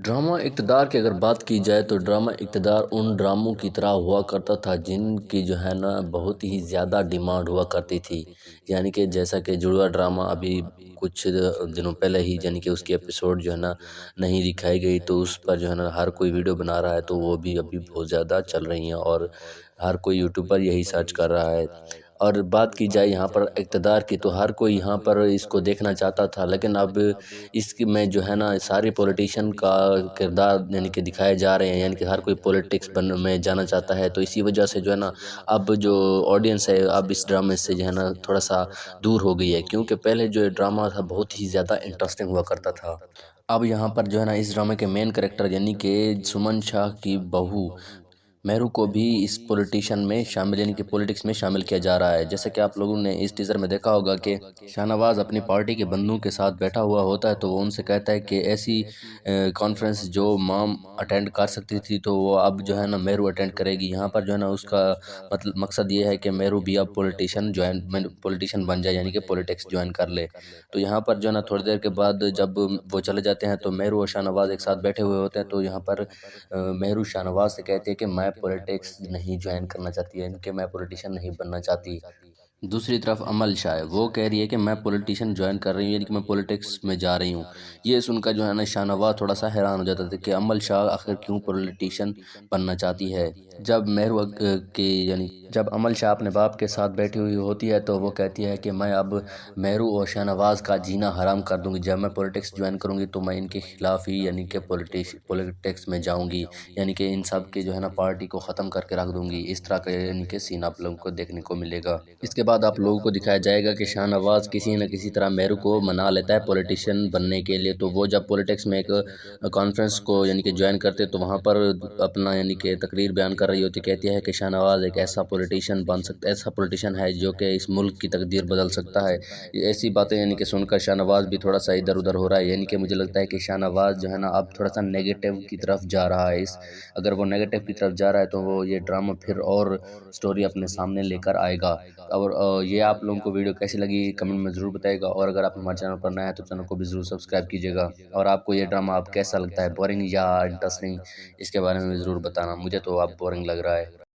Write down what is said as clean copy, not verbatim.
Drama इक़्तिदार की अगर बात की जाए तो ड्रामा इक़्तिदार उन ड्रामों की तरह हुआ करता था जिनकी जो है ना बहुत ही ज़्यादा डिमांड हुआ करती थी। यानी कि जैसा कि जुड़वा ड्रामा अभी कुछ दिनों पहले ही यानी कि उसकी एपिसोड जो है ना नहीं दिखाई गई, तो उस पर जो है ना हर कोई वीडियो बना रहा है, तो वो भी अभी बहुत ज़्यादा चल रही हैं और हर कोई यूट्यूब पर यही सर्च कर रहा है। और बात की जाए यहाँ पर इक़्तिदार की, तो हर कोई यहाँ पर इसको देखना चाहता था, लेकिन अब इसकी में जो है ना सारे पॉलिटिशियन का किरदार यानी कि दिखाए जा रहे हैं, यानी कि हर कोई पॉलिटिक्स बन में जाना चाहता है। तो इसी वजह से जो है ना अब जो ऑडियंस है अब इस ड्रामे से जो है ना थोड़ा सा दूर हो गई है, क्योंकि पहले जो ड्रामा था बहुत ही ज़्यादा इंटरेस्टिंग हुआ करता था। अब यहाँ पर जो है ना इस ड्रामे के मेन कैरेक्टर यानी कि सुमन शाह की बहू मेहरू को भी इस पॉलिटिशियन में शामिल यानी कि पॉलिटिक्स में शामिल किया जा रहा है। जैसे कि आप लोगों ने इस टीज़र में देखा होगा कि शाहनवाज़ अपनी पार्टी के बंधुओं के साथ बैठा हुआ होता है, तो वो उनसे कहता है कि ऐसी कॉन्फ्रेंस जो मॉम अटेंड कर सकती थी तो वो अब जो है ना मेहरू अटेंड करेगी। यहाँ पर जो है ना उसका मतलब मकसद ये है कि मेहरू भी अब पॉलिटिशियन बन जाए, यानी कि पॉलिटिक्स ज्वाइन कर ले। तो यहाँ पर जो है ना थोड़ी देर के बाद जब वो चले जाते हैं तो मेहरू और शाहनवाज़ एक साथ बैठे हुए होते हैं। तो यहाँ पर मेहरू शाहनवाज़ से कहती है कि मैं पॉलिटिक्स नहीं ज्वाइन करना चाहती है, कि मैं पॉलिटिशियन नहीं बनना चाहती। दूसरी तरफ अमल शाह है, वो कह रही है कि मैं पॉलिटिशियन ज्वाइन कर रही हूँ, यानी कि मैं पॉलिटिक्स में जा रही हूँ। ये सुनकर जो है ना शाहनवाज़ थोड़ा सा हैरान हो जाता था कि अमल शाह आखिर क्यों पॉलिटिशियन बनना चाहती है। जब मेहरू यानी जब अमल शाह अपने बाप के साथ बैठी हुई होती है तो वो कहती है कि मैं अब मेहरू और शाहनवाज़ का जीना हराम कर दूंगी। जब मैं पॉलिटिक्स ज्वाइन करूंगी तो मैं इनके खिलाफ ही यानी कि पॉलिटिक्स में जाऊंगी, यानी कि इन सब के जो है ना पार्टी को ख़त्म करके रख दूंगी। इस तरह का यानी कि सीन आप लोगों को देखने को मिलेगा। इसके बाद आप लोगों को दिखाया जाएगा कि शाहनवाज़ किसी न किसी तरह मेहरू को मना लेता है पॉलिटिशियन बनने के लिए। तो वो जब पॉलिटिक्स में एक कॉन्फ्रेंस को यानी कि ज्वाइन करते तो वहाँ पर अपना यानी कि तकरीर बयान कर रही होती, कहती है कि शाहनवाज़ एक ऐसा पॉलिटिशियन है जो कि इस मुल्क की तकदीर बदल सकता है। ऐसी बातें यानी कि सुनकर शाहनवाज़ भी थोड़ा सा इधर उधर हो रहा है, यानी कि मुझे लगता है कि शाहनवाज़ जो है ना अब थोड़ा सा नेगेटिव की तरफ जा रहा है। अगर वो नेगेटिव की तरफ जा रहा है तो वो ये ड्रामा फिर और स्टोरी अपने सामने लेकर आएगा। और ये आप लोगों को वीडियो कैसी लगी कमेंट में ज़रूर बताइएगा, और अगर आप हमारे चैनल पर नए हैं तो चैनल को भी ज़रूर सब्सक्राइब कीजिएगा। और आपको ये ड्रामा अब कैसा लगता है, बोरिंग या इंटरेस्टिंग, इसके बारे में भी ज़रूर बताना। मुझे तो अब बोरिंग लग रहा है।